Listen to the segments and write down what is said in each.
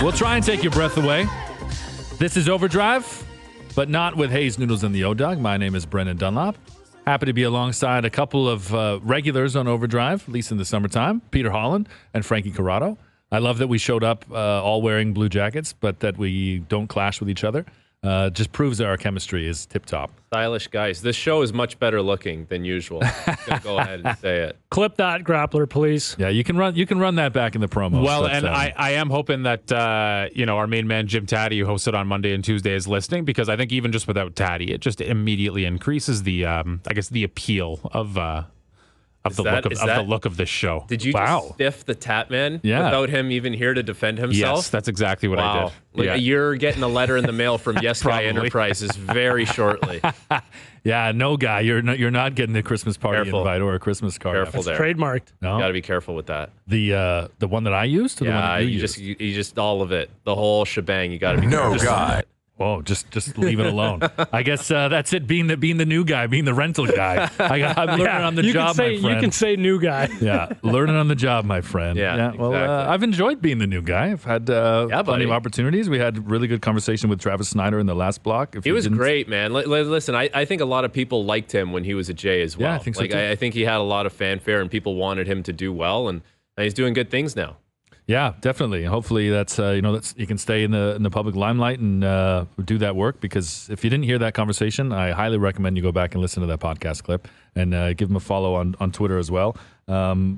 We'll try and take your breath away. This is Overdrive, but not with Hayes Noodles and the O-Dog. My name is Brendan Dunlop. Happy to be alongside a couple of regulars on Overdrive, at least in the summertime, Peter Holland and Frankie Corrado. I love that we showed up all wearing blue jackets, but that we don't clash with each other. Just proves that our chemistry is tip-top. Stylish guys. This show is much better looking than usual. I'm going to go ahead and say it. Clip that, Grappler, please. Yeah, you can run that back in the promo. Well, and I am hoping that our main man Jim Taddy, who hosted on Monday and Tuesday, is listening, because I think even just without Taddy, it just immediately increases the the appeal of the look of this show. Did you just stiff the Tap Man without him even here to defend himself? Yes, that's exactly what I did. You're getting a letter in the mail from Yes Guy Enterprises very shortly. Yeah, no, Guy, you're not getting a Christmas party invite or a Christmas card. Careful there. Trademarked. No? You got to be careful with that. The one that I used? Or the one that you just all of it, the whole shebang. You got to be careful. No, Guy. Whoa, just leave it alone. I guess that's it, being the new guy, being the rental guy. I'm learning on the job, my friend. You can say new guy. Yeah, learning on the job, my friend. Yeah. Well, exactly. I've enjoyed being the new guy. I've had plenty of opportunities. We had a really good conversation with Travis Snider in the last block. He was great, man. Listen, I think a lot of people liked him when he was a J as well. Yeah, I think so too. I think he had a lot of fanfare and people wanted him to do well, and he's doing good things now. Yeah, definitely. Hopefully that's you can stay in the public limelight and do that work, because if you didn't hear that conversation, I highly recommend you go back and listen to that podcast clip and give him a follow on Twitter as well,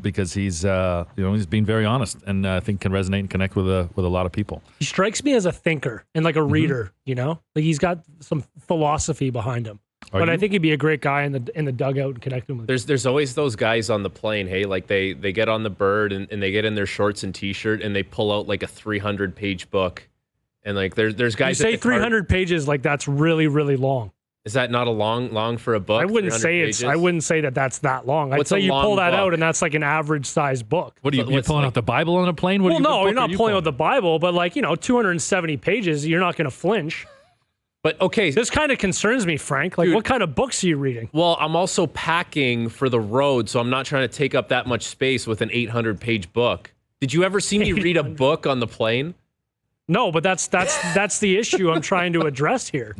because he's being very honest and I think can resonate and connect with a lot of people. He strikes me as a thinker and like a reader, like he's got some philosophy behind him. I think he'd be a great guy in the dugout and connect him with. There's always those guys on the plane, hey, like they get on the bird and they get in their shorts and t-shirt and they pull out like a 300-page book, and like there's guys. You say 300 pages like that's really, really long. Is that not a long for a book? I wouldn't say that's that long. I'd say you pull that out and that's like an average sized book. What are you pulling out the Bible on a plane? You're not pulling out the Bible, but 270 pages, you're not going to flinch. But okay, this kind of concerns me, Frank. Like, what kind of books are you reading? Well, I'm also packing for the road, so I'm not trying to take up that much space with an 800-page book. Did you ever see me read a book on the plane? No, but that's the issue I'm trying to address here.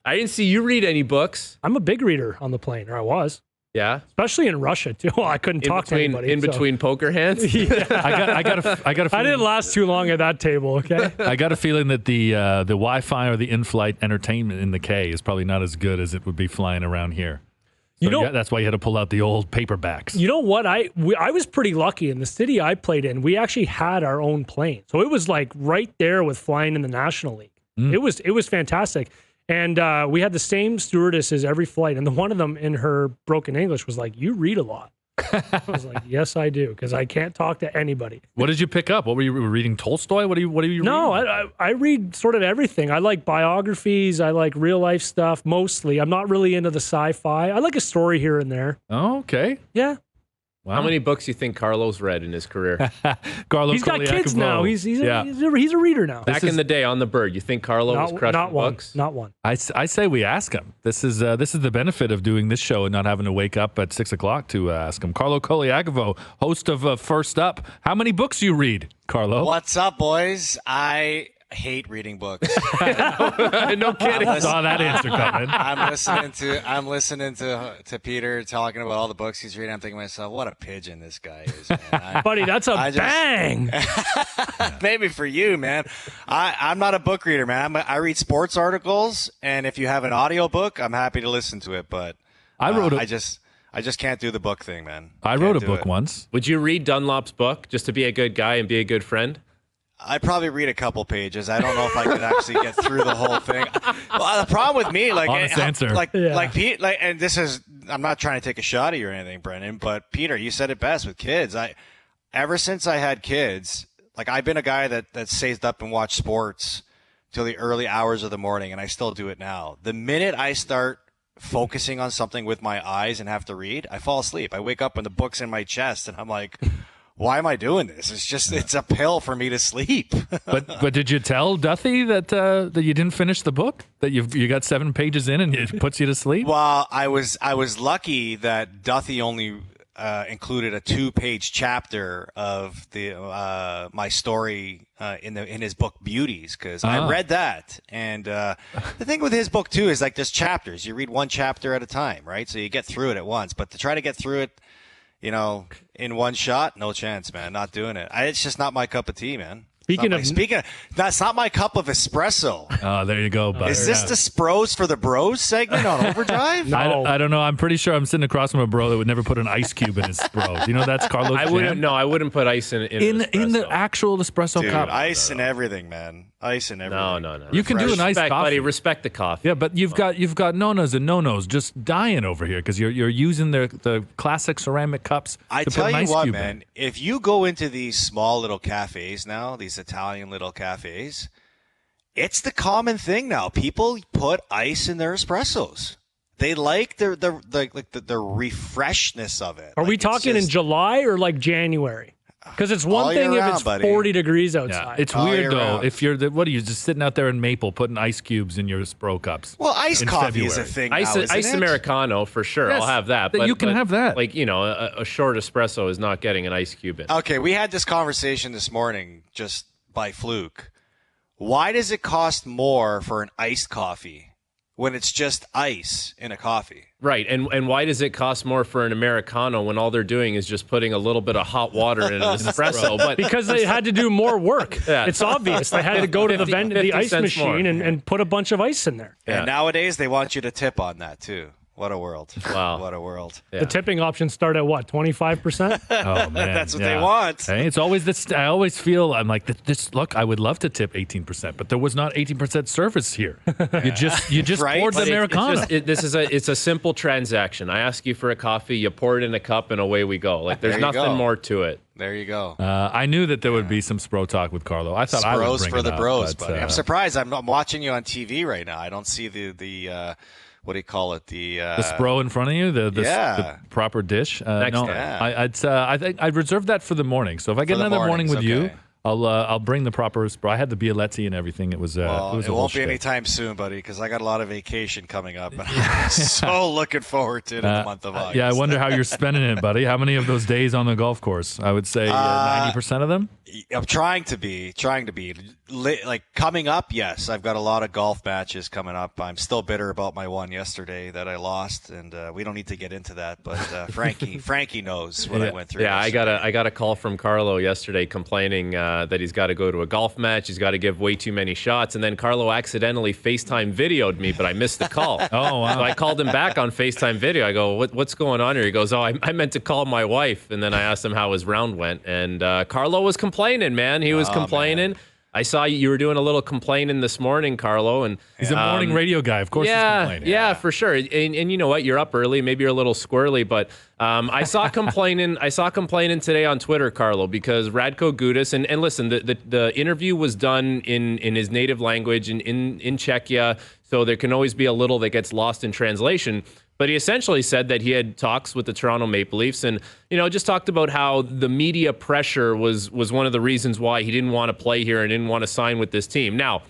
I didn't see you read any books. I'm a big reader on the plane, or I was. Yeah, especially in Russia too. Well, I couldn't talk to anybody. Between poker hands. Yeah. I got a feeling, I didn't last too long at that table. Okay. I got a feeling that the Wi-Fi or the in-flight entertainment in the K is probably not as good as it would be flying around here. So that's why you had to pull out the old paperbacks. You know what? I was pretty lucky in the city I played in. We actually had our own plane, so it was like right there with flying in the National League. It was fantastic. And we had the same stewardesses every flight. And one of them in her broken English was like, "You read a lot." I was like, "Yes, I do," because I can't talk to anybody. What did you pick up? What were you reading? Tolstoy? What are you reading? No, I read sort of everything. I like biographies. I like real life stuff mostly. I'm not really into the sci-fi. I like a story here and there. Oh, okay. Yeah. Wow. How many books do you think Carlo's read in his career? Carlo He's got Colaiacovo. kids now. He's a reader now. Back in the day on the bird, you think Carlo was crushing books? Not one. I say we ask him. This is the benefit of doing this show and not having to wake up at 6 o'clock to ask him. Carlo Colaiacovo, host of First Up. How many books you read, Carlo? What's up, boys? I hate reading books. No kidding. I saw that answer coming. I'm listening to Peter talking about all the books he's reading. I'm thinking to myself, what a pigeon this guy is, man. Buddy, that's a bang. Maybe for you, man. I'm not a book reader, man. I read sports articles, and if you have an audio book, I'm happy to listen to it. But I just can't do the book thing, man. I wrote a book once. Would you read Dunlop's book just to be a good guy and be a good friend? I'd probably read a couple pages. I don't know if I could actually get through the whole thing. Well, the problem with me, Pete, and this is, I'm not trying to take a shot at you or anything, Brendan, but Peter, you said it best with kids. Ever since I had kids, I've been a guy that stays up and watched sports till the early hours of the morning, and I still do it now. The minute I start focusing on something with my eyes and have to read, I fall asleep. I wake up and the book's in my chest, and I'm like, why am I doing this? It's a pill for me to sleep. but did you tell Duthie that you didn't finish the book? That you got 7 pages in and it puts you to sleep? Well, I was lucky that Duthie only included a 2-page chapter of my story in his book Beauties, because I read that. And the thing with his book too is like there's chapters. You read one chapter at a time, right? So you get through it at once. But to try to get through it, in one shot, no chance, man. Not doing it. It's just not my cup of tea, man. Speaking of, that's not my cup of espresso. Oh, there you go, buddy. Is this the Spros for the Bros segment on Overdrive? No. I don't know. I'm pretty sure I'm sitting across from a bro that would never put an ice cube in his Spro. You know that's Carlos. I wouldn't put ice in the actual espresso Dude, cup. Ice and everything, man. Ice and everything. No. You can do an iced coffee, buddy. Respect the coffee. Yeah, but you've got no-nos and no-nos just dying over here because you're using the classic ceramic cups. I to tell put an you ice what, cube man. in. If you go into these small little cafes now, these Italian little cafes, it's the common thing now. People put ice in their espressos. They like the refreshness of it. Are we talking in July or like January? Because it's one thing if it's 40 degrees outside. Yeah, it's weird though. If you're what are you just sitting out there in Maple putting ice cubes in your Spro cups? Well, iced coffee February. is a thing. Ice Americano for sure. Yes, I'll have that. But you can have that. Like a short espresso is not getting an ice cube in. Okay, we had this conversation this morning just by fluke. Why does it cost more for an iced coffee when it's just ice in a coffee? Right, and why does it cost more for an Americano when all they're doing is just putting a little bit of hot water in an espresso? But because they had to do more work. Yeah. It's obvious. They had to go to the ice machine and put a bunch of ice in there. Yeah. And nowadays they want you to tip on that too. What a world. Wow. What a world. Yeah. The tipping options start at what, 25%? Oh, man. That's what they want. Hey, it's always this. I always feel I'm like this. Look, I would love to tip 18%, but there was not 18% service here. You just Right? poured the Americano. It's a simple transaction. I ask you for a coffee, you pour it in a cup, and away we go. Like there's nothing more to it. There you go. I knew that there would be some Spro talk with Carlo. I thought I would bring for it the up, bros, but, buddy. I'm surprised. I'm watching you on TV right now. I don't see the what do you call it? The Spro in front of you, the proper dish. Next time. I think I'd reserve that for the morning. So if I get another morning with you, I'll bring the proper Spro. I had the Bialetti and everything. It was it won't be anytime soon, buddy, because I got a lot of vacation coming up, and I'm so looking forward to it in the month of August. Yeah, I wonder how you're spending it, buddy. How many of those days on the golf course? I would say 90% of them. I'm trying to be. Like coming up, yes, I've got a lot of golf matches coming up. I'm still bitter about my one yesterday that I lost, and we don't need to get into that. But Frankie knows what I went through. Yeah, yesterday. I got a call from Carlo yesterday complaining that he's got to go to a golf match. He's got to give way too many shots, and then Carlo accidentally FaceTime videoed me, but I missed the call. Oh, wow. So I called him back on FaceTime video. I go, what's going on here? He goes, I meant to call my wife, and then I asked him how his round went, and Carlo was complaining, man. He was complaining. Man. I saw you were doing a little complaining this morning, Carlo, and he's a morning radio guy. Of course, he's complaining. Yeah, for sure. And you know what? You're up early. Maybe you're a little squirrely, but I saw complaining. I saw complaining today on Twitter, Carlo, because Radko Gudas and listen, the interview was done in his native language in Czechia, so there can always be a little that gets lost in translation. But he essentially said that he had talks with the Toronto Maple Leafs and, just talked about how the media pressure was one of the reasons why he didn't want to play here and didn't want to sign with this team. Now,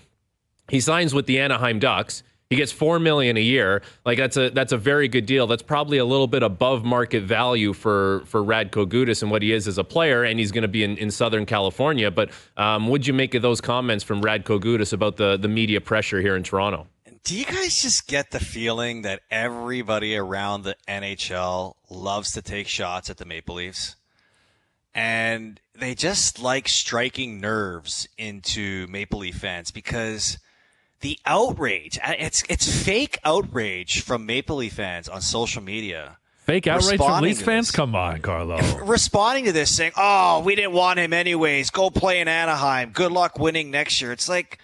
he signs with the Anaheim Ducks. He gets $4 million a year. Like that's a very good deal. That's probably a little bit above market value for Radko Gudas and what he is as a player, and he's going to be in Southern California. But what'd you make of those comments from Radko Gudas about the media pressure here in Toronto? Do you guys just get the feeling that everybody around the NHL loves to take shots at the Maple Leafs? And they just like striking nerves into Maple Leaf fans because the outrage, it's fake outrage from Maple Leaf fans on social media. Fake outrage from Leafs fans? Come on, Carlo. Responding to this saying, oh, we didn't want him anyways. Go play in Anaheim. Good luck winning next year. It's like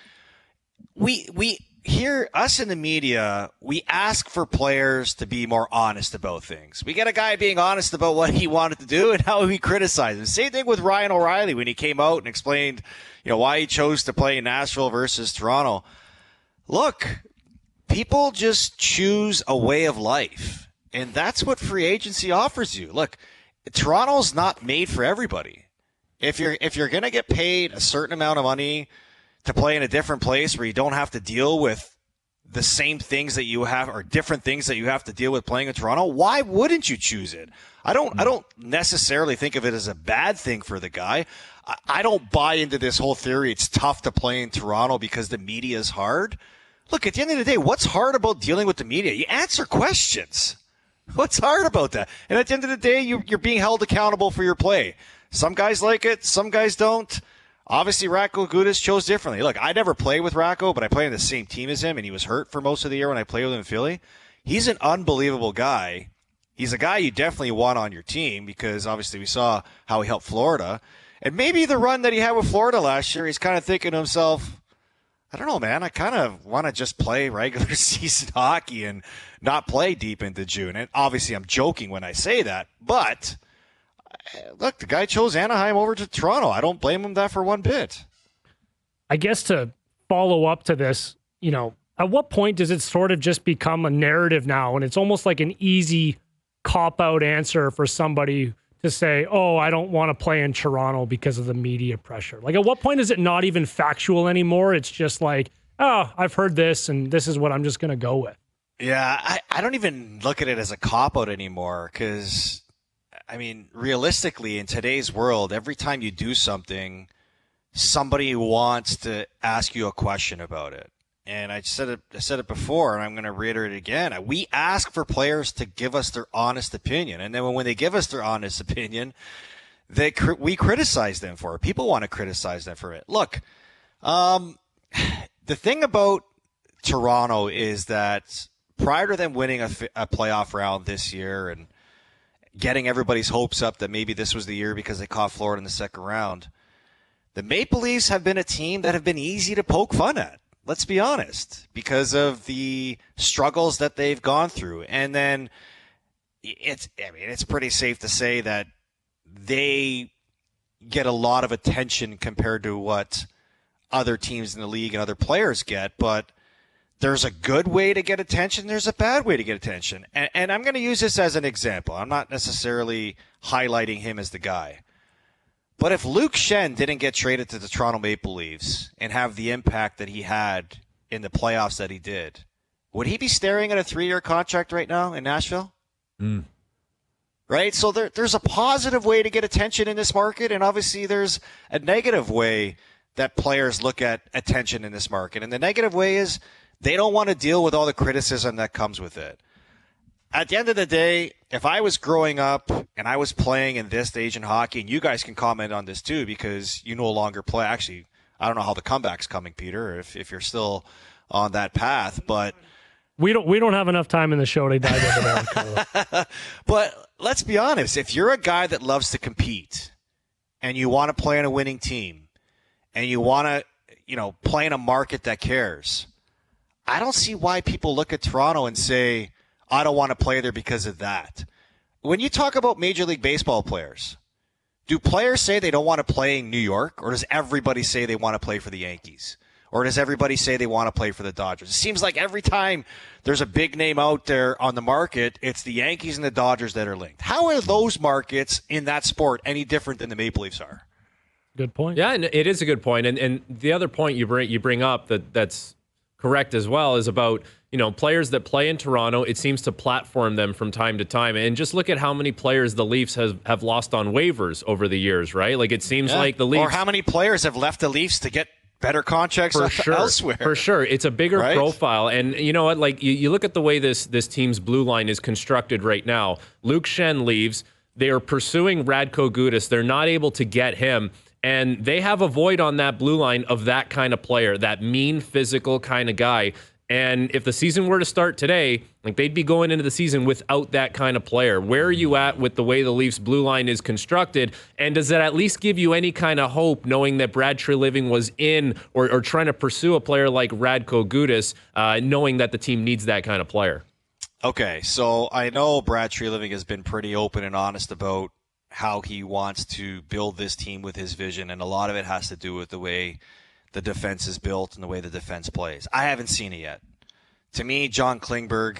we here, us in the media, we ask for players to be more honest about things. We get a guy being honest about what he wanted to do and how he criticized him. Same thing with Ryan O'Reilly when he came out and explained, why he chose to play in Nashville versus Toronto. Look, people just choose a way of life, and that's what free agency offers you. Look, Toronto's not made for everybody. If you're going to get paid a certain amount of money to play in a different place where you don't have to deal with the same things that you have or different things that you have to deal with playing in Toronto, why wouldn't you choose it? I don't necessarily think of it as a bad thing for the guy. I don't buy into this whole theory it's tough to play in Toronto because the media is hard. Look, at the end of the day, what's hard about dealing with the media? You answer questions. What's hard about that? And at the end of the day, you're being held accountable for your play. Some guys like it, some guys don't. Obviously, Radko Gudas chose differently. Look, I never played with Radko, but I played on the same team as him, and he was hurt for most of the year when I played with him in Philly. He's an unbelievable guy. He's a guy you definitely want on your team because obviously we saw how he helped Florida. And maybe the run that he had with Florida last year, he's kind of thinking to himself, I don't know, man, I kind of want to just play regular season hockey and not play deep into June. And obviously I'm joking when I say that, but look, the guy chose Anaheim over to Toronto. I don't blame him that for one bit. I guess to follow up to this, at what point does it sort of just become a narrative now? And it's almost like an easy cop-out answer for somebody to say, oh, I don't want to play in Toronto because of the media pressure. Like, at what point is it not even factual anymore? It's just like, oh, I've heard this, and this is what I'm just going to go with. Yeah, I don't even look at it as a cop-out anymore because, I mean, realistically, in today's world, every time you do something, somebody wants to ask you a question about it. And I said it before, and I'm going to reiterate it again. We ask for players to give us their honest opinion. And then when they give us their honest opinion, we criticize them for it. People want to criticize them for it. Look, the thing about Toronto is that prior to them winning a playoff round this year and getting everybody's hopes up that maybe this was the year because they caught Florida in the second round, the Maple Leafs have been a team that have been easy to poke fun at. Let's be honest, because of the struggles that they've gone through. And then it's pretty safe to say that they get a lot of attention compared to what other teams in the league and other players get. But there's a good way to get attention. There's a bad way to get attention. And I'm going to use this as an example. I'm not necessarily highlighting him as the guy. But if Luke Schenn didn't get traded to the Toronto Maple Leafs and have the impact that he had in the playoffs that he did, would he be staring at a 3-year contract right now in Nashville? Right? So there's a positive way to get attention in this market, and obviously there's a negative way that players look at attention in this market. And the negative way is they don't want to deal with all the criticism that comes with it. At the end of the day, if I was growing up and I was playing in this stage in hockey, and you guys can comment on this too because you no longer play. Actually, I don't know how the comeback's coming, Peter, if you're still on that path, but we don't have enough time in the show to dive into that. But let's be honest, if you're a guy that loves to compete and you want to play on a winning team and you want to, play in a market that cares, I don't see why people look at Toronto and say, I don't want to play there because of that. When you talk about Major League Baseball players, do players say they don't want to play in New York, or does everybody say they want to play for the Yankees? Or does everybody say they want to play for the Dodgers? It seems like every time there's a big name out there on the market, it's the Yankees and the Dodgers that are linked. How are those markets in that sport any different than the Maple Leafs are? Good point. Yeah, and it is a good point. And the other point you bring up that's correct as well is about players that play in Toronto. It seems to platform them from time to time. And just look at how many players the Leafs have lost on waivers over the years, right? Like it seems like the Leafs. Or how many players have left the Leafs to get better contracts elsewhere. For sure. It's a bigger profile. And you know what? Like you look at the way this team's blue line is constructed right now. Luke Schenn leaves. They are pursuing Radko Gudas. They're not able to get him. And they have a void on that blue line of that kind of player, that mean, physical kind of guy. And if the season were to start today, like they'd be going into the season without that kind of player. Where are you at with the way the Leafs blue line is constructed? And does that at least give you any kind of hope knowing that Brad Treliving was in or trying to pursue a player like Radko Gudas, knowing that the team needs that kind of player? Okay, so I know Brad Treliving has been pretty open and honest about how he wants to build this team with his vision, and a lot of it has to do with the way the defense is built and the way the defense plays. I haven't seen it yet. To me, John Klingberg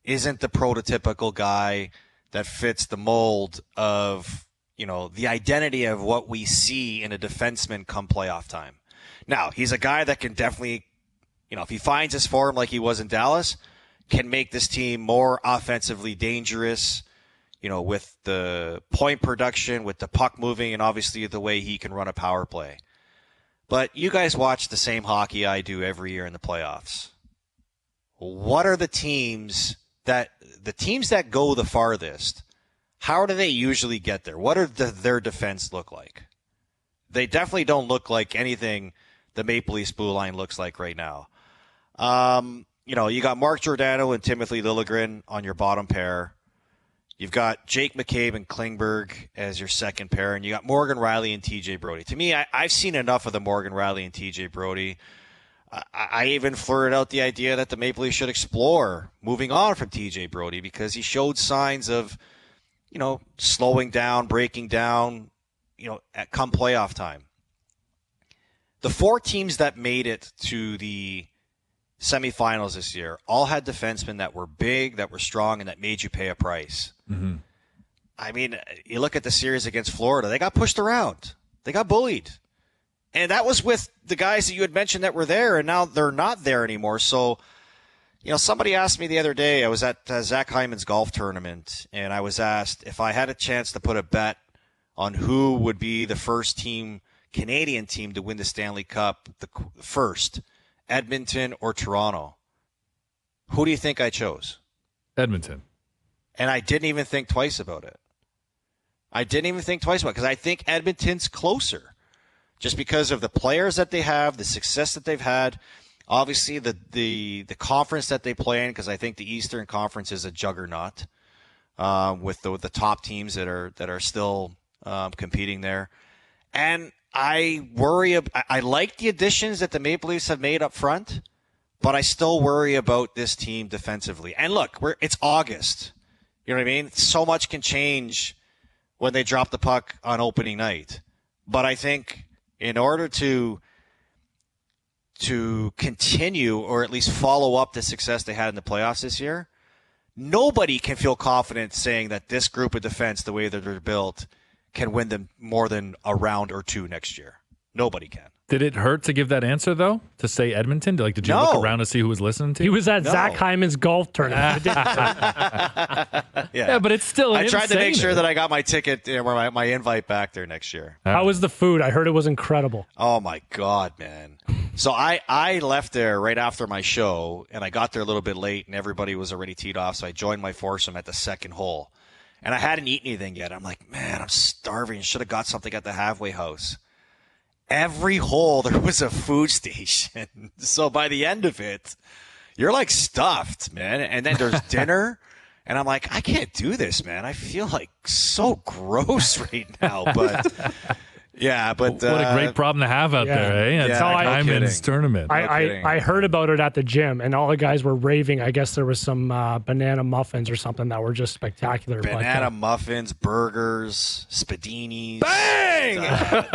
isn't the prototypical guy that fits the mold of, the identity of what we see in a defenseman come playoff time. Now, he's a guy that can definitely if he finds his form like he was in Dallas, can make this team more offensively dangerous, with the point production, with the puck moving, and obviously the way he can run a power play. But you guys watch the same hockey I do every year in the playoffs. What are the teams that go the farthest? How do they usually get there? What are their defense look like? They definitely don't look like anything the Maple Leafs blue line looks like right now. You got Mark Giordano and Timothy Liljegren on your bottom pair. You've got Jake McCabe and Klingberg as your second pair, and you got Morgan Rielly and TJ Brodie. To me, I've seen enough of the Morgan Rielly and TJ Brodie. I even flirted out the idea that the Maple Leafs should explore moving on from TJ Brodie because he showed signs of, slowing down, breaking down, come playoff time. The 4 teams that made it to the semifinals this year all had defensemen that were big, that were strong, and that made you pay a price. Mm-hmm. I mean, you look at the series against Florida, they got pushed around. They got bullied. And that was with the guys that you had mentioned that were there, and now they're not there anymore. So, somebody asked me the other day, I was at Zach Hyman's golf tournament, and I was asked if I had a chance to put a bet on who would be the first Canadian team to win the Stanley Cup, the first, Edmonton or Toronto. Who do you think I chose? Edmonton. And I didn't even think twice about it. Because I think Edmonton's closer. Just because of the players that they have, the success that they've had, obviously the conference that they play in, because I think the Eastern Conference is a juggernaut with the top teams that are still competing there. And I like the additions that the Maple Leafs have made up front, but I still worry about this team defensively. And look, it's August. You know what I mean? So much can change when they drop the puck on opening night. But I think in order to continue or at least follow up the success they had in the playoffs this year, nobody can feel confident saying that this group of defense, the way that they're built, can win them more than a round or 2 next year. Nobody can. Did it hurt to give that answer, though, to say Edmonton? Did you look around to see who was listening to you? He was at Zach Hyman's golf tournament. Yeah, but it's still I tried to make sure that I got my ticket, or my invite back there next year. How was the food? I heard it was incredible. Oh, my God, man. So I left there right after my show, and I got there a little bit late, and everybody was already teed off, so I joined my foursome at the second hole. And I hadn't eaten anything yet. I'm like, man, I'm starving. Should have got something at the halfway house. Every hole, there was a food station. So by the end of it, you're like stuffed, man. And then there's dinner. And I'm like, I can't do this, man. I feel like so gross right now. But yeah, but what a great problem to have out there, eh? It's Hyman's tournament. I heard about it at the gym, and all the guys were raving. I guess there was some banana muffins or something that were just spectacular. Banana muffins, burgers, spadinis, bang,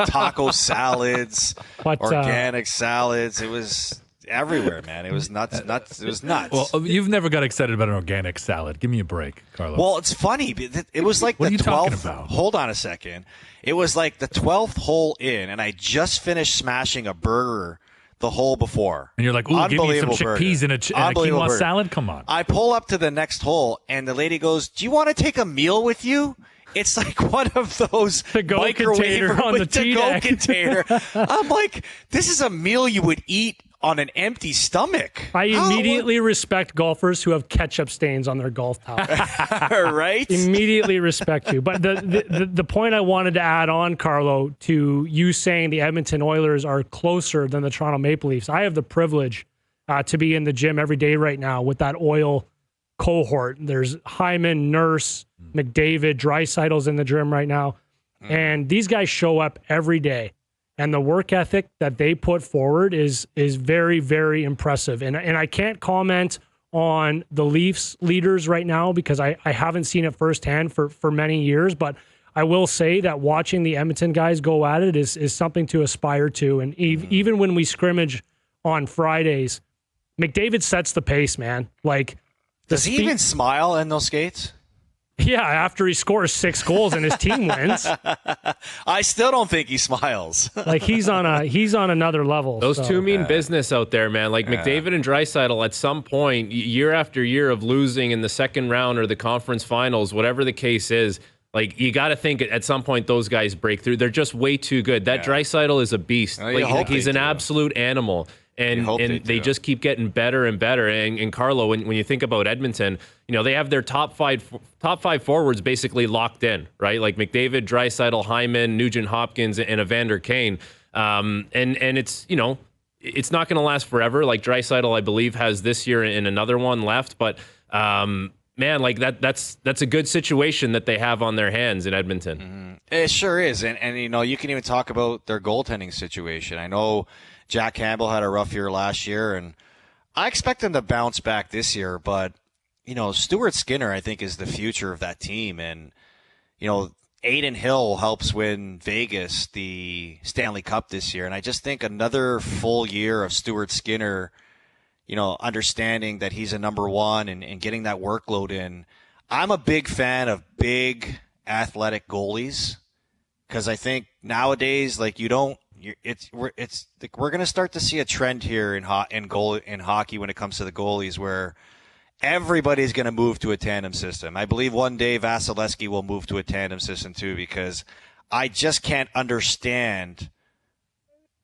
taco salads, organic salads. It was everywhere, man. It was nuts. It was nuts. Well, you've never got excited about an organic salad. Give me a break, Carlo. Well, it's funny. It was like what the 12th. Talking about? Hold on a second. It was like the 12th hole in, and I just finished smashing a burger the hole before. And you're like, ooh, give me some chickpeas and a quinoa salad? Come on. I pull up to the next hole, and the lady goes, do you want to take a meal with you? It's like one of those to-go container on the to-go container. I'm like, this is a meal you would eat on an empty stomach. I immediately respect golfers who have ketchup stains on their golf towel. Right? Immediately respect you. But the point I wanted to add on, Carlo, to you saying the Edmonton Oilers are closer than the Toronto Maple Leafs. I have the privilege to be in the gym every day right now with that Oil cohort. There's Hyman, Nurse, McDavid, Dreisaitl's in the gym right now. And these guys show up every day. And the work ethic that they put forward is very, very impressive. And I can't comment on the Leafs leaders right now because I haven't seen it firsthand for many years. But I will say that watching the Edmonton guys go at it is something to aspire to. And even when we scrimmage on Fridays, McDavid sets the pace, man. Like, does he even smile in those skates? Yeah, after he scores 6 goals and his team wins. I still don't think he smiles. Like he's on another level. Those two mean business out there, man. Like McDavid and Draisaitl, at some point, year after year of losing in the second round or the conference finals, whatever the case is, like you got to think at some point those guys break through. They're just way too good. That Draisaitl is a beast. Like he's an absolute animal. And they just keep getting better and better. And Carlo, when you think about Edmonton, they have their top five forwards basically locked in, right? Like McDavid, Draisaitl, Hyman, Nugent Hopkins, and Evander Kane. And it's it's not going to last forever. Like Draisaitl, I believe, has this year and another one left. But man, like that's a good situation that they have on their hands in Edmonton. Mm-hmm. It sure is, and you can even talk about their goaltending situation. I know Jack Campbell had a rough year last year, and I expect them to bounce back this year. But, Stuart Skinner, I think, is the future of that team. And, Aiden Hill helps win Vegas the Stanley Cup this year. And I just think another full year of Stuart Skinner, understanding that he's a number one and getting that workload in. I'm a big fan of big athletic goalies because I think nowadays, like, we're going to start to see a trend here in hockey when it comes to the goalies where everybody's going to move to a tandem system. I believe one day Vasilevsky will move to a tandem system too, because I just can't understand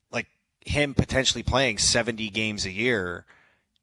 like him potentially playing 70 games a year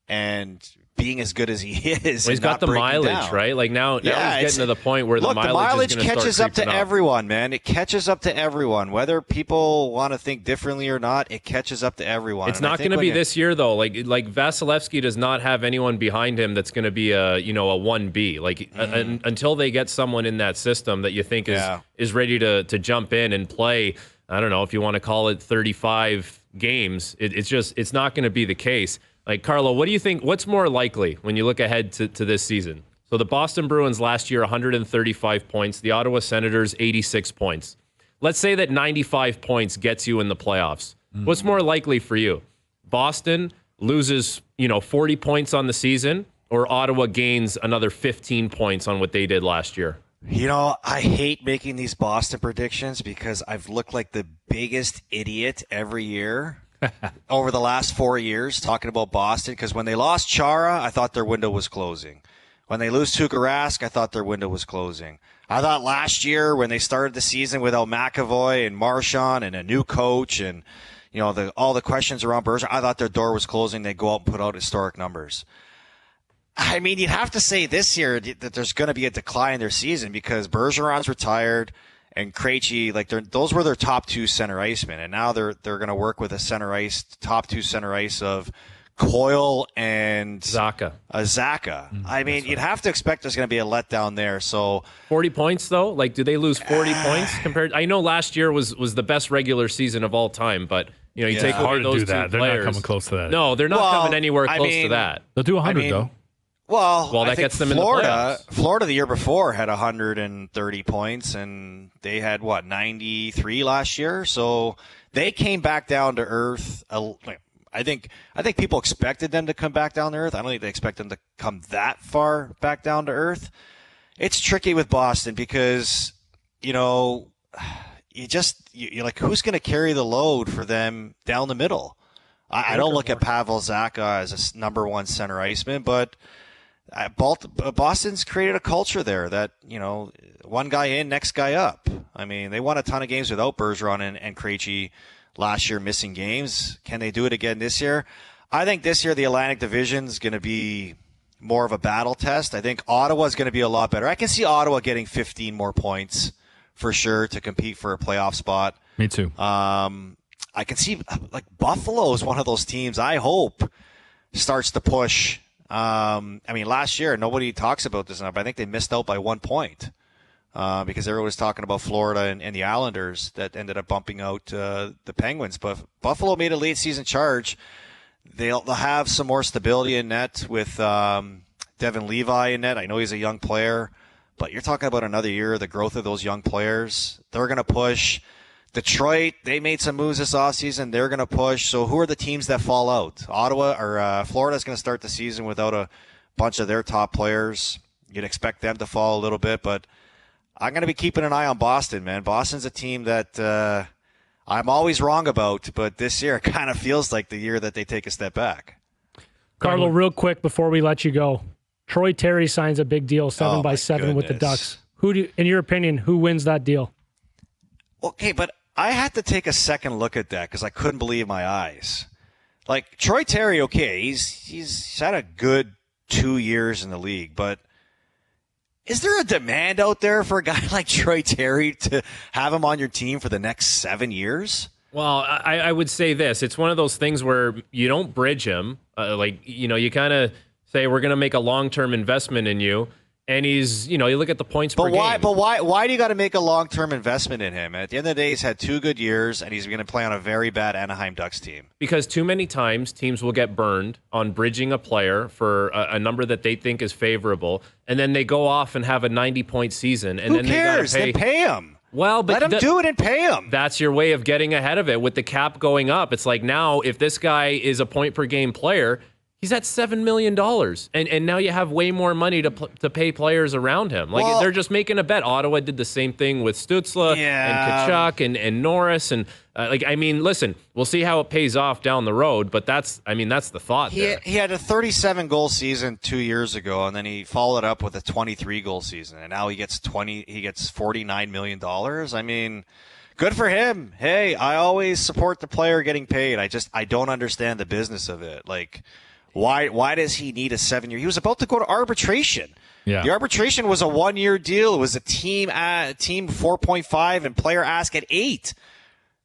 and being as good as he is. Well, he's got the mileage, right? Like now he's getting to the point where the mileage catches up to everyone, man. It catches up to everyone. Whether people want to think differently or not, it catches up to everyone. It's not going to be this year, though. Like Vasilevsky does not have anyone behind him that's going to be a 1B. Like until they get someone in that system that you think is ready to jump in and play. I don't know if you want to call it 35 games. It's not going to be the case. Like, Carlo, what do you think? What's more likely when you look ahead to this season? So the Boston Bruins last year, 135 points. The Ottawa Senators, 86 points. Let's say that 95 points gets you in the playoffs. What's more likely for you? Boston loses, 40 points on the season, or Ottawa gains another 15 points on what they did last year? I hate making these Boston predictions because I've looked like the biggest idiot every year. Over the last 4 years, talking about Boston, because when they lost Chara, I thought their window was closing. When they lose Tuukka Rask, I thought their window was closing. I thought last year when they started the season without McAvoy and Marchand and a new coach and all the questions around Bergeron, I thought their door was closing. They go out and put out historic numbers. I mean, you'd have to say this year that there's going to be a decline in their season because Bergeron's retired. And Krejci, those were their top two center icemen, and now they're going to work with top two center ice of Coyle and Zacha. I mean, you'd have to expect there's going to be a letdown there. So 40 points though, like do they lose 40 points compared? I know last year was the best regular season of all time, but you take away those two players. They're not coming close to that. No, they're not coming anywhere close to that. They'll do 100 though. Well, that gets them in the playoffs. Florida the year before had 130 points, and they had 93 last year. So they came back down to earth. I think people expected them to come back down to earth. I don't think they expect them to come that far back down to earth. It's tricky with Boston because you're like, who's going to carry the load for them down the middle? I don't look at Pavel Zacha as a number one center iceman, but Boston's created a culture there that, one guy in, next guy up. I mean, they won a ton of games without Bergeron and Krejci last year, missing games. Can they do it again this year? I think this year the Atlantic Division is going to be more of a battle test. I think Ottawa's going to be a lot better. I can see Ottawa getting 15 more points for sure to compete for a playoff spot. Me too. I can see Buffalo is one of those teams I hope starts to push. Last year, nobody talks about this enough. I think they missed out by 1 point because everyone was talking about Florida and the Islanders that ended up bumping out the Penguins. But Buffalo made a late season charge. They'll have some more stability in net with Devin Levi in net. I know he's a young player, but you're talking about another year, the growth of those young players. They're going to push. Detroit, they made some moves this offseason. They're going to push. So who are the teams that fall out? Ottawa or Florida's going to start the season without a bunch of their top players. You'd expect them to fall a little bit, but I'm going to be keeping an eye on Boston, man. Boston's a team that I'm always wrong about, but this year it kind of feels like the year that they take a step back. Carlo, real quick before we let you go, Troy Terry signs a big deal, 7x7 with the Ducks. In your opinion, who wins that deal? Okay, but I had to take a second look at that because I couldn't believe my eyes. Like, Troy Terry, okay, he's had a good 2 years in the league, but is there a demand out there for a guy like Troy Terry to have him on your team for the next 7 years? Well, I would say this. It's one of those things where you don't bridge him. You kind of say, we're going to make a long-term investment in you. And he's, you look at the points per game. But why do you got to make a long-term investment in him? At the end of the day, he's had 2 good years, and he's going to play on a very bad Anaheim Ducks team. Because too many times teams will get burned on bridging a player for a number that they think is favorable, and then they go off and have a 90-point season. And Who cares? Then pay him. Well, but let him do it and pay him. That's your way of getting ahead of it. With the cap going up, it's like now if this guy is a point-per-game player, he's at $7 million, and now you have way more money to pay players around him. They're just making a bet. Ottawa did the same thing with Stützle and Tkachuk and Norris. And, listen, we'll see how it pays off down the road, but that's the thought there. He had a 37-goal season 2 years ago, and then he followed up with a 23-goal season, and now he gets $49 million. I mean, good for him. Hey, I always support the player getting paid. I don't understand the business of it. Why does he need a 7-year? He was about to go to arbitration. Yeah. The arbitration was a 1-year deal. It was a team 4.5 and player ask at 8.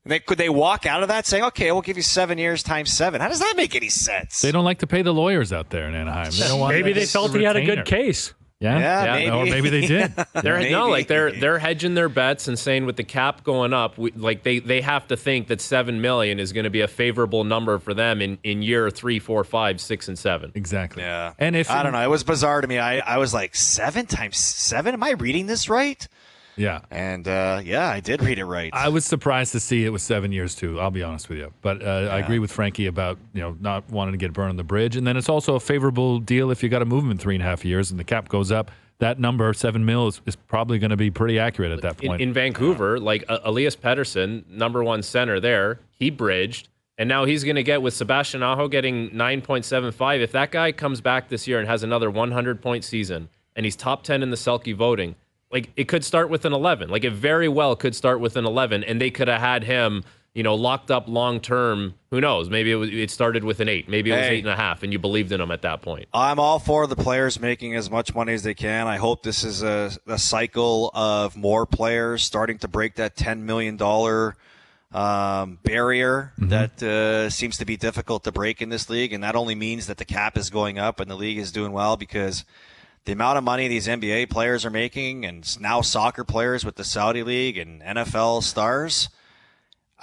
And could they walk out of that saying, okay, we'll give you 7 years times 7? How does that make any sense? They don't like to pay the lawyers out there in Anaheim. They don't want maybe they felt he had a good case. Yeah, maybe. Or maybe they did. They're hedging their bets and saying with the cap going up, they have to think that $7 million is going to be a favorable number for them in year 3, 4, 5, 6, and 7. Exactly. Yeah. And I don't know, it was bizarre to me. I was like, 7 times 7? Am I reading this right? Yeah. And I did read it right. I was surprised to see it was 7 years too. I'll be honest with you, but I agree with Frankie about not wanting to get burned on the bridge, and then it's also a favorable deal if you got to move him in 3.5 years and the cap goes up. That number, $7 million, is probably going to be pretty accurate at that point. In Vancouver, Elias Pettersson, number 1 center there, he bridged, and now he's going to get with Sebastian Aho getting 9.75. If that guy comes back this year and has another 100-point season, and he's top 10 in the Selke voting, it could start with an 11. It very well could start with an 11, and they could have had him, locked up long term. Who knows? Maybe it started with an 8. Maybe it was 8.5, and you believed in him at that point. I'm all for the players making as much money as they can. I hope this is a cycle of more players starting to break that $10 million barrier that seems to be difficult to break in this league, and that only means that the cap is going up and the league is doing well because the amount of money these NBA players are making, and now soccer players with the Saudi League and NFL stars,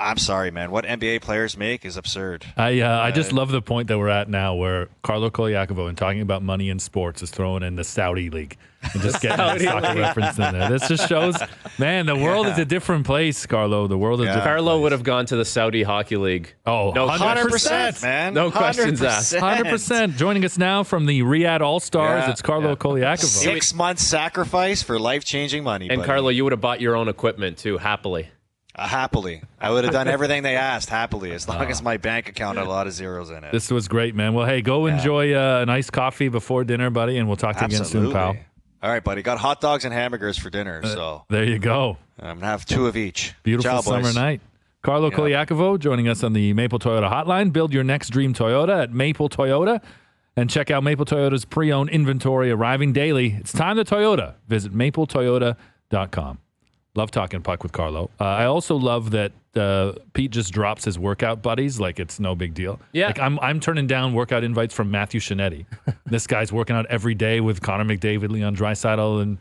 I'm sorry, man. What NBA players make is absurd. I just love the point that we're at now where Carlo Colaiacovo, in talking about money in sports, is throwing in the Saudi League and just getting a soccer reference in there. This just shows, man, the world is a different place, Carlo. The world is a different Carlo place. would have gone to the Saudi Hockey League. Oh, no 100%, man. No questions asked. 100%. Joining us now from the Riyadh All-Stars, it's Carlo Colaiacovo. 6 months sacrifice for life-changing money. And buddy. Carlo, you would have bought your own equipment too, happily. Happily. I would have done everything they asked happily, as long as my bank account had a lot of zeros in it. This was great, man. Well, hey, go enjoy a nice coffee before dinner, buddy, and we'll talk to you again soon, pal. All right, buddy. Got hot dogs and hamburgers for dinner, so there you go. I'm going to have 2 of each. Beautiful Ciao, summer boys. night. Carlo Colaiacovo joining us on the Maple Toyota hotline. Build your next dream Toyota at Maple Toyota, and check out Maple Toyota's pre-owned inventory arriving daily. It's time to Toyota. Visit mapletoyota.com. Love talking puck with Carlo. I also love that Pete just drops his workout buddies like it's no big deal. Yeah. I'm turning down workout invites from Matthew Shinetti. This guy's working out every day with Connor McDavid, Leon Draisaitl, and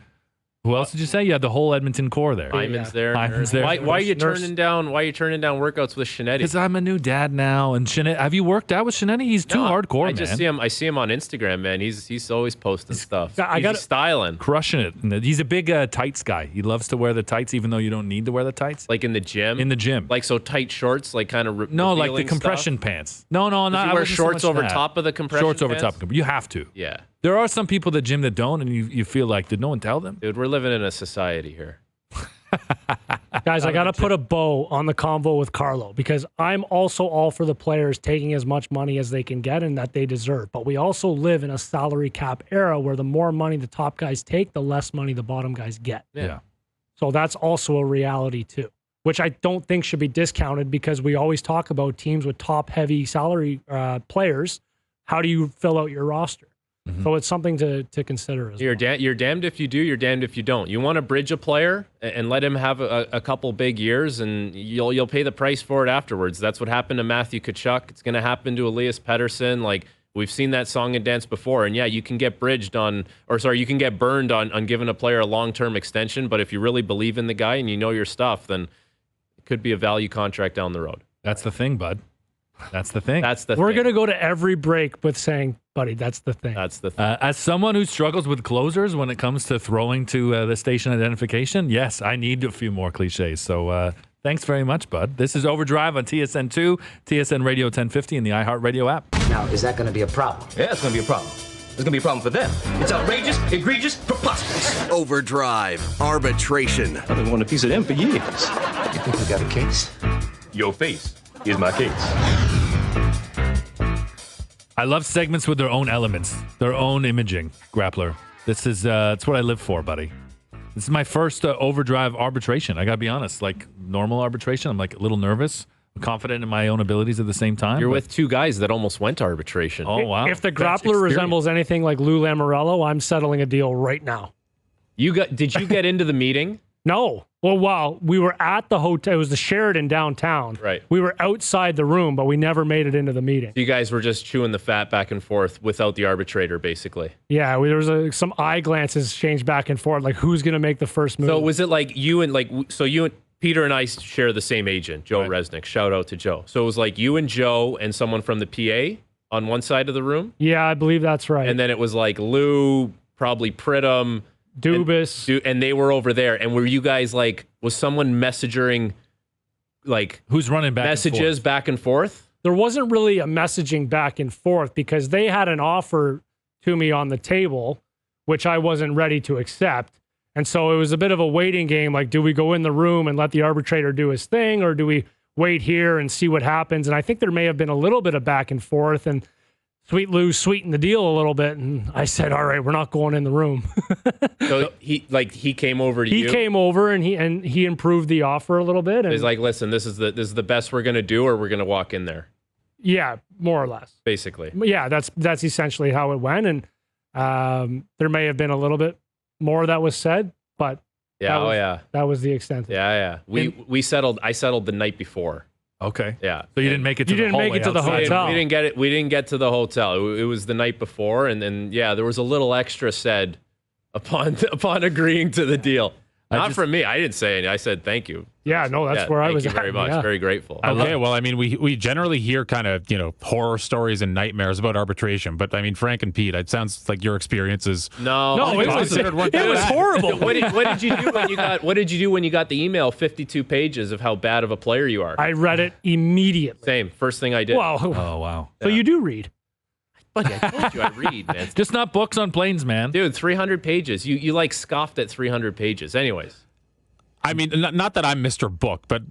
who else did you say? You had the whole Edmonton core there. Hyman's there. Hyman's there. Why are you turning down workouts with Shinetti? Because I'm a new dad now, and Shinetti. Have you worked out with Shinetti? He's too hardcore, I just see him on Instagram, man. He's always posting stuff. He's styling, crushing it. And he's a big tights guy. He loves to wear the tights, even though you don't need to wear the tights. Like in the gym. Like so tight shorts, like kind of no, like the compression pants. No, not. Does he wear shorts over top of the compression. Shorts over pants? top. You have to. Yeah. There are some people Jim, that don't, and you feel like, did no one tell them? Dude, we're living in a society here. Guys, I got to put a bow on the convo with Carlo because I'm also all for the players taking as much money as they can get and that they deserve. But we also live in a salary cap era where the more money the top guys take, the less money the bottom guys get. Yeah. So that's also a reality too, which I don't think should be discounted because we always talk about teams with top-heavy salary players. How do you fill out your roster? Mm-hmm. So it's something to consider as you're well. You're damned if you do, you're damned if you don't. You want to bridge a player and let him have a couple big years, and you'll pay the price for it afterwards. That's what happened to Matthew Tkachuk. It's going to happen to Elias Pettersson. Like, we've seen that song and dance before. And yeah, you can get you can get burned on giving a player a long-term extension. But if you really believe in the guy and you know your stuff, then it could be a value contract down the road. That's the thing, bud. That's the thing. We're going to go to every break with saying, buddy, that's the thing. That's the thing. As someone who struggles with closers when it comes to throwing to the station identification, yes, I need a few more cliches. So thanks very much, bud. This is Overdrive on TSN 2, TSN Radio 1050, and the iHeartRadio app. Now, is that going to be a problem? Yeah, it's going to be a problem. It's going to be a problem for them. It's outrageous, egregious, preposterous. OverDrive Arbitration. I've been wanting a piece of them for years. You think we got a case? Your face is my case. I love segments with their own elements, their own imaging, Grappler. This is it's what I live for, buddy. This is my first Overdrive Arbitration. I got to be honest. Like normal arbitration, I'm like a little nervous. I'm confident in my own abilities at the same time. You're with two guys that almost went to arbitration. Oh, wow. If the Grappler resembles anything like Lou Lamoriello, I'm settling a deal right now. Did you get into the meeting? No. Well, wow. We were at the hotel. It was the Sheraton downtown. Right. We were outside the room, but we never made it into the meeting. You guys were just chewing the fat back and forth without the arbitrator, basically. Yeah, there was some eye glances changed back and forth, like who's going to make the first move. So was it like you and Peter and I share the same agent, Joe Resnick. Shout out to Joe. So it was like you and Joe and someone from the PA on one side of the room? Yeah, I believe that's right. And then it was like Lou, probably Pridham, Dubas, and they were over there. And were you guys like, was someone messaging, like, who's running messages back and forth? There wasn't really a messaging back and forth because they had an offer to me on the table, which I wasn't ready to accept. And so it was a bit of a waiting game. Like, do we go in the room and let the arbitrator do his thing, or do we wait here and see what happens? And I think there may have been a little bit of back and forth, and Sweet Lou sweetened the deal a little bit, and I said, "All right, we're not going in the room." So he came over to you. He came over and he improved the offer a little bit. And he's like, "Listen, this is the best we're gonna do, or we're gonna walk in there." Yeah, more or less. Basically. Yeah, that's essentially how it went, and there may have been a little bit more that was said, but that was the extent of it. Yeah. I settled the night before. Okay. Yeah. So you didn't make it to the hotel. We didn't get it. We didn't get to the hotel. It was the night before, and then there was a little extra said upon agreeing to the deal. Not from me. I didn't say anything. I said thank you. Yeah, no, that's where I was. Thank you very much. Yeah. Very grateful. Okay, well, I mean, we generally hear kind of, horror stories and nightmares about arbitration, but I mean, Frank and Pete, it sounds like your experiences. No, it was horrible. What did you do when you got? What did you do when you got the email? 52 pages of how bad of a player you are. I read it immediately. Same. First thing I did. Wow. Oh wow. So you do read? Buddy, I told you I read, man. Just not books on planes, man. Dude, 300 pages. You like scoffed at 300 pages. Anyways. I mean, not that I'm Mr. Book, but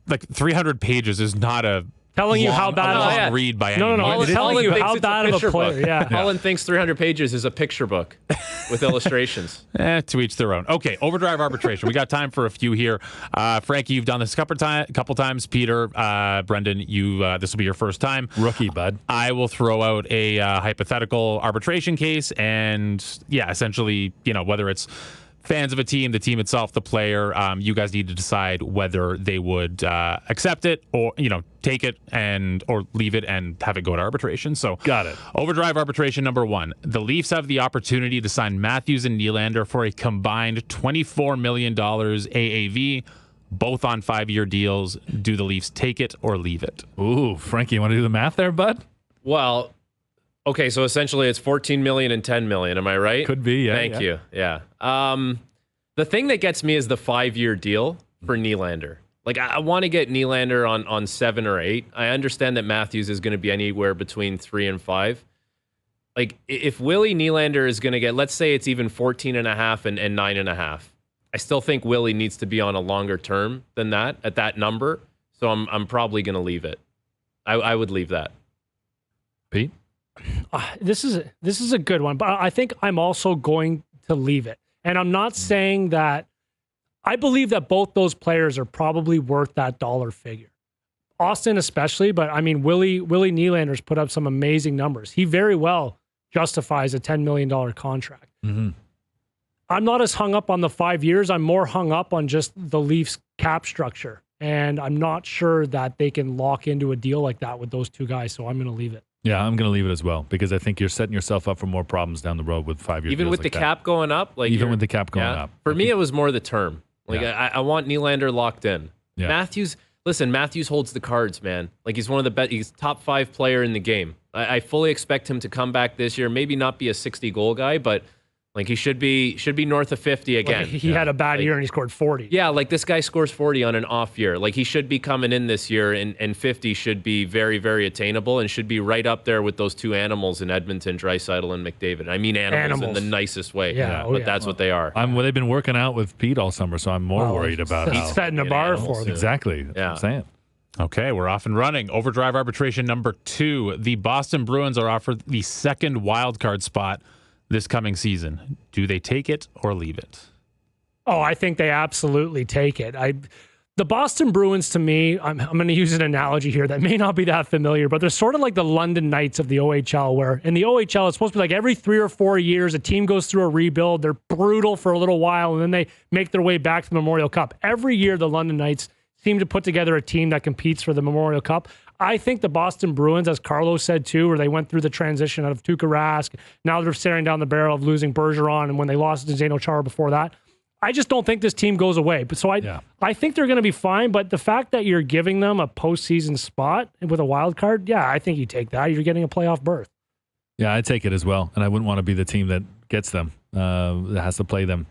like 300 pages is not a telling you how bad of a read by any No. means. It's telling you how bad of a player. Yeah. Holland thinks 300 pages is a picture book with illustrations. To each their own. Okay, OverDrive Arbitration. We got time for a few here. Frankie, you've done this a couple times. Peter, Brendan, this will be your first time. Rookie, bud. I will throw out a hypothetical arbitration case, and essentially, whether it's fans of a team, the team itself, the player, you guys need to decide whether they would accept it or, take it or leave it and have it go to arbitration. So got it. OverDrive Arbitration number 1. The Leafs have the opportunity to sign Matthews and Nylander for a combined $24 million AAV, both on 5-year deals. Do the Leafs take it or leave it? Ooh, Frankie, you want to do the math there, bud? Well, okay, so essentially it's 14 million and 10 million. Am I right? Could be, yeah. Thank you. Yeah. The thing that gets me is the 5-year deal for Nylander. Like, I want to get Nylander on 7 or 8. I understand that Matthews is going to be anywhere between 3 and 5. Like, if Willie Nylander is going to get, let's say it's even 14.5 and 9.5, I still think Willie needs to be on a longer term than that at that number. So I'm probably going to leave it. I would leave that. Pete? This is a good one, but I think I'm also going to leave it. And I'm not saying that I believe that both those players are probably worth that dollar figure. Austin especially, but I mean, Willie Nylander's put up some amazing numbers. He very well justifies a $10 million contract. Mm-hmm. I'm not as hung up on the 5 years. I'm more hung up on just the Leafs cap structure. And I'm not sure that they can lock into a deal like that with those two guys. So I'm going to leave it. Yeah, I'm going to leave it as well because I think you're setting yourself up for more problems down the road with 5 years. Even with the cap going up? Even with the cap going up. For me, it was more the term. Like, I want Nylander locked in. Yeah. Matthews holds the cards, man. Like, he's one of the best. He's top 5 player in the game. I fully expect him to come back this year. Maybe not be a 60-goal guy, but like he should be north of 50 again. Like he had a bad year and he scored 40. Yeah, like this guy scores 40 on an off year. Like he should be coming in this year, and 50 should be very, very attainable and should be right up there with those two animals in Edmonton, Draisaitl and McDavid. I mean animals in the nicest way. Yeah, but that's what they are. They've been working out with Pete all summer, so I'm more worried about He's fed in a bar for them. Exactly. That's what I'm saying. Okay, we're off and running. Overdrive arbitration number 2. The Boston Bruins are offered the second wildcard spot this coming season. Do they take it or leave it? Oh, I think they absolutely take it. The Boston Bruins, to me, I'm going to use an analogy here that may not be that familiar, but they're sort of like the London Knights of the OHL, where in the OHL, it's supposed to be like every 3 or 4 years, a team goes through a rebuild. They're brutal for a little while, and then they make their way back to the Memorial Cup. Every year, the London Knights seem to put together a team that competes for the Memorial Cup. I think the Boston Bruins, as Carlo said too, where they went through the transition out of Tuukka Rask, now they're staring down the barrel of losing Bergeron, and when they lost to Zdeno Chara before that, I just don't think this team goes away. But so I think they're going to be fine. But the fact that you're giving them a postseason spot with a wild card, I think you take that. You're getting a playoff berth. Yeah, I take it as well, and I wouldn't want to be the team that gets them, that has to play them.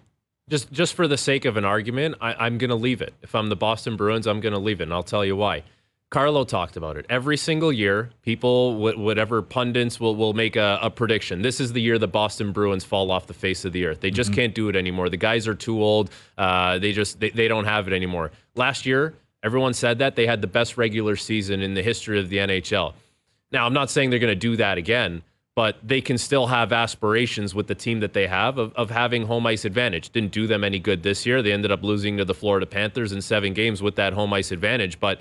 Just for the sake of an argument, I'm going to leave it. If I'm the Boston Bruins, I'm going to leave it, and I'll tell you why. Carlo talked about it. Every single year, people, whatever pundits will make a prediction. This is the year the Boston Bruins fall off the face of the earth. They just can't do it anymore. The guys are too old. They don't have it anymore. Last year, everyone said that. They had the best regular season in the history of the NHL. Now, I'm not saying they're going to do that again, but they can still have aspirations with the team that they have of having home ice advantage. Didn't do them any good this year. They ended up losing to the Florida Panthers in 7 games with that home ice advantage, but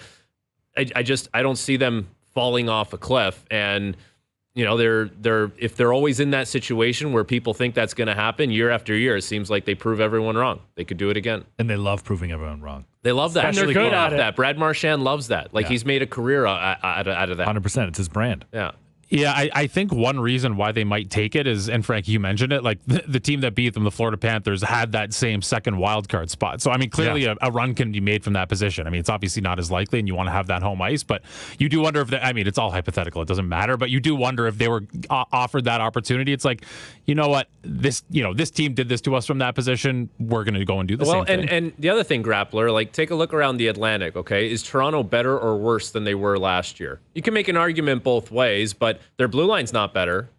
I don't see them falling off a cliff. And they're if they're always in that situation where people think that's going to happen year after year, it seems like they prove everyone wrong. They could do it again, and they love proving everyone wrong. They love that. And they're good at it. Brad Marchand loves that. Like he's made a career out of that. 100%. It's his brand. Yeah. Yeah, I think one reason why they might take it is, and Frankie, you mentioned it, like the team that beat them, the Florida Panthers, had that same second wildcard spot. So, I mean, clearly a run can be made from that position. I mean, it's obviously not as likely, and you want to have that home ice, but you do wonder if, it's all hypothetical. It doesn't matter, but you do wonder if they were offered that opportunity. It's like, you know what, this team did this to us from that position. We're going to go and do the same thing. And the other thing, Grappler, like take a look around the Atlantic, okay? Is Toronto better or worse than they were last year? You can make an argument both ways, but their blue line's not better,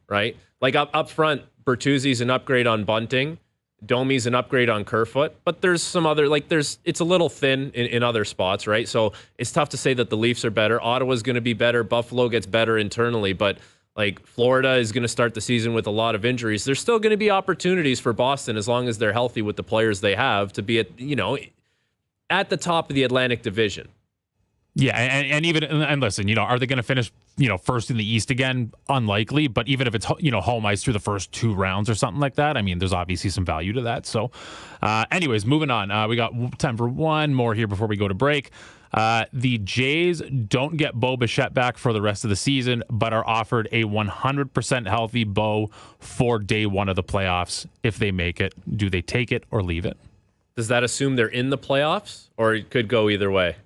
right? Like up front, Bertuzzi's an upgrade on Bunting. Domi's an upgrade on Kerfoot. But there's some other, it's a little thin in other spots, right? So it's tough to say that the Leafs are better. Ottawa's going to be better. Buffalo gets better internally. But like Florida is going to start the season with a lot of injuries. There's still going to be opportunities for Boston as long as they're healthy with the players they have to be at the top of the Atlantic Division. Yeah, and even listen, are they going to finish first in the East again? Unlikely, but even if it's home ice through the first 2 rounds or something like that, I mean, there's obviously some value to that. So, anyways, moving on. We got time for one more here before we go to break. The Jays don't get Bo Bichette back for the rest of the season, but are offered a 100% healthy Bo for day 1 of the playoffs if they make it. Do they take it or leave it? Does that assume they're in the playoffs, or it could go either way?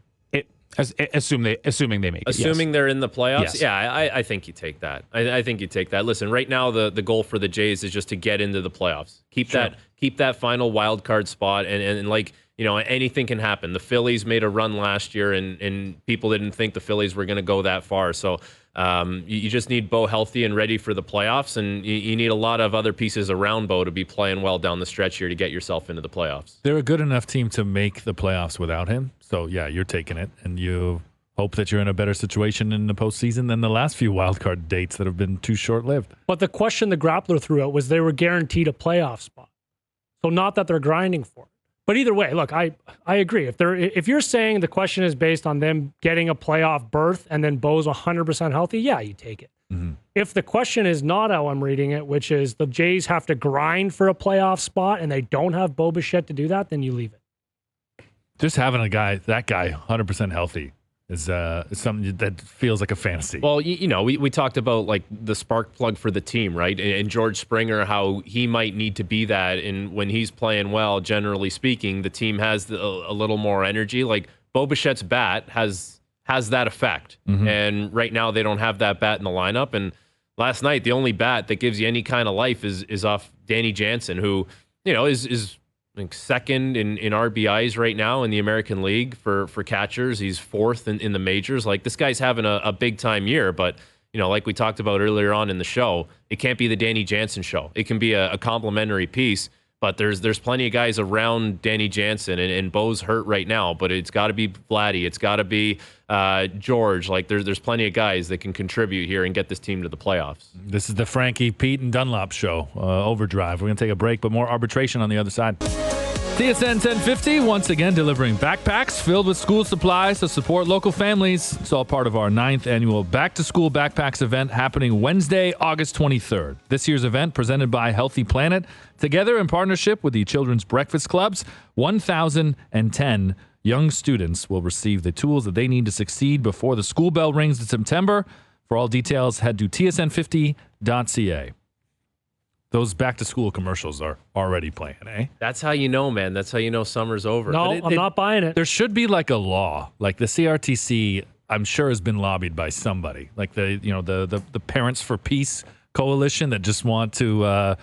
Assuming they make it. Assuming they're in the playoffs? Yes. Yeah, I think you take that. I think you take that. Listen, right now the goal for the Jays is just to get into the playoffs. Keep that final wild card spot, and anything can happen. The Phillies made a run last year, and people didn't think the Phillies were going to go that far. So You just need Bo healthy and ready for the playoffs, and you need a lot of other pieces around Bo to be playing well down the stretch here to get yourself into the playoffs. They're a good enough team to make the playoffs without him. So, yeah, you're taking it, and you hope that you're in a better situation in the postseason than the last few wildcard dates that have been too short-lived. But the question the Grappler threw out was they were guaranteed a playoff spot. So not that they're grinding for it. But either way, look, I agree. If you're saying the question is based on them getting a playoff berth and then Bo's 100% healthy, yeah, you take it. Mm-hmm. If the question is not how I'm reading it, which is the Jays have to grind for a playoff spot and they don't have Bo Bichette to do that, then you leave it. Just having that guy 100% healthy is something that feels like a fantasy. Well, we talked about like the spark plug for the team, right? And George Springer, how he might need to be that. And when he's playing well, generally speaking, the team has a little more energy. Like Bo Bichette's bat has that effect. Mm-hmm. And right now they don't have that bat in the lineup. And last night, the only bat that gives you any kind of life is off Danny Jansen, who, is I think second in RBIs right now in the American League for catchers. He's fourth in the majors. Like, this guy's having a big time year, but like we talked about earlier on in the show, it can't be the Danny Jansen show. It can be a complimentary piece, but there's plenty of guys around Danny Jansen, and Bo's hurt right now, but it's got to be Vladdy. It's got to be George. Like, there's plenty of guys that can contribute here and get this team to the playoffs. This is the Frankie, Pete, and Dunlop show, Overdrive. We're going to take a break, but more arbitration on the other side. TSN 1050, once again delivering backpacks filled with school supplies to support local families. It's all part of our 9th annual Back to School Backpacks event happening Wednesday, August 23rd. This year's event presented by Healthy Planet, together in partnership with the Children's Breakfast Clubs. 1,010 young students will receive the tools that they need to succeed before the school bell rings in September. For all details, head to tsn50.ca. Those back-to-school commercials are already playing, eh? That's how you know, man. That's how you know summer's over. No, I'm not buying it. There should be like a law. Like the CRTC, I'm sure, has been lobbied by somebody. Like the Parents for Peace coalition that just want to,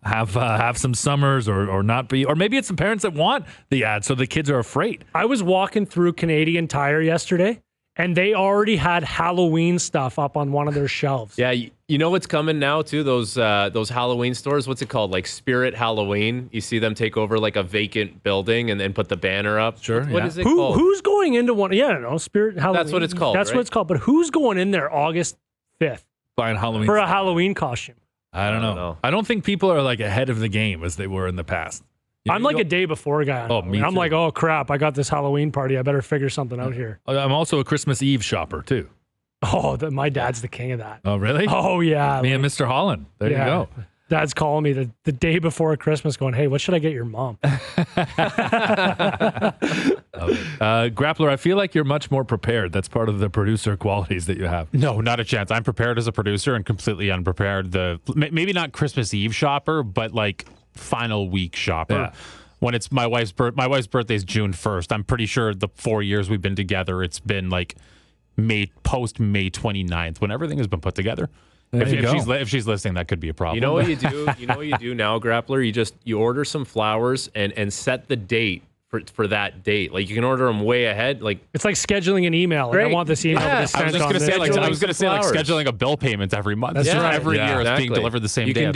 have some summers or not be. Or maybe it's some parents that want the ad so the kids are afraid. I was walking through Canadian Tire yesterday, and they already had Halloween stuff up on one of their shelves. Yeah, you know what's coming now too? Those Halloween stores. What's it called? Like Spirit Halloween. You see them take over like a vacant building and then put the banner up. Sure. What is it called? Who's going into one? Yeah, I don't know. Spirit Halloween. That's what it's called. That's right? what it's called. But who's going in there August 5th Buying Halloween for stuff. a Halloween costume? I don't know. I don't think people are like ahead of the game as they were in the past. I'm like a day before guy. Oh, me I'm too. like, oh crap, I got this Halloween party. I better figure something out here. I'm also a Christmas Eve shopper too. Oh, my dad's the king of that. Oh, really? Oh, yeah. Me and Mr. Holland. There you go. Dad's calling me the day before Christmas going, hey, what should I get your mom? Grappler, I feel like you're much more prepared. That's part of the producer qualities that you have. No, not a chance. I'm prepared as a producer and completely unprepared. Maybe not Christmas Eve shopper, but like final week shopper. Yeah. When it's my wife's birthday is June 1st. I'm pretty sure the 4 years we've been together, it's been like post May 29th when everything has been put together. If she's listening, that could be a problem. You know what you do? You know what you do now, Grappler? You order some flowers and set the date for that date. Like, you can order them way ahead. Like, it's like scheduling an email. Like, I want this email to be sent I was just going to say like scheduling a bill payment every month. That's right. Every year it's being delivered the same day. You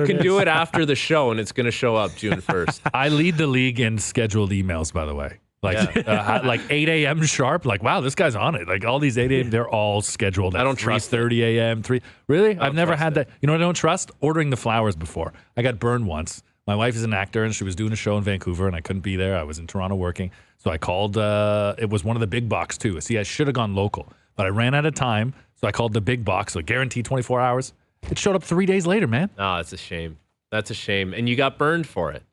can do it after the show, and it's going to show up June 1st. I lead the league in scheduled emails, by the way. Like 8 a.m. sharp. Like, wow, this guy's on it. Like, all these 8 a.m. they're all scheduled at 3:30 a.m. Really? I've never had that. You know what I don't trust? Ordering the flowers before. I got burned once. My wife is an actor, and she was doing a show in Vancouver, and I couldn't be there. I was in Toronto working. So I called. It was one of the big box, too. See, I should have gone local, but I ran out of time. So I called the big box, so guaranteed 24 hours. It showed up 3 days later, man. Oh, that's a shame. That's a shame. And you got burned for it.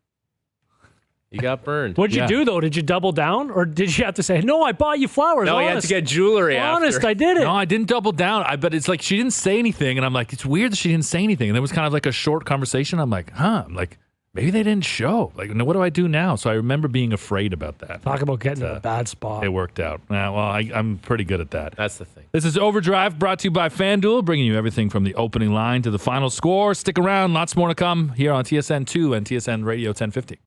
You got burned. What'd you do, though? Did you double down? Or did you have to say, no, I bought you flowers? No, you had to get jewelry after. Honest, I did it. No, I didn't double down. But it's like she didn't say anything. And I'm like, it's weird that she didn't say anything. And there was kind of like a short conversation. I'm like, I'm like, maybe they didn't show. Like, what do I do now? So I remember being afraid about that. Talk about getting in a bad spot. It worked out. I'm pretty good at that. That's the thing. This is Overdrive, brought to you by FanDuel, bringing you everything from the opening line to the final score. Stick around. Lots more to come here on TSN 2 and TSN Radio 1050.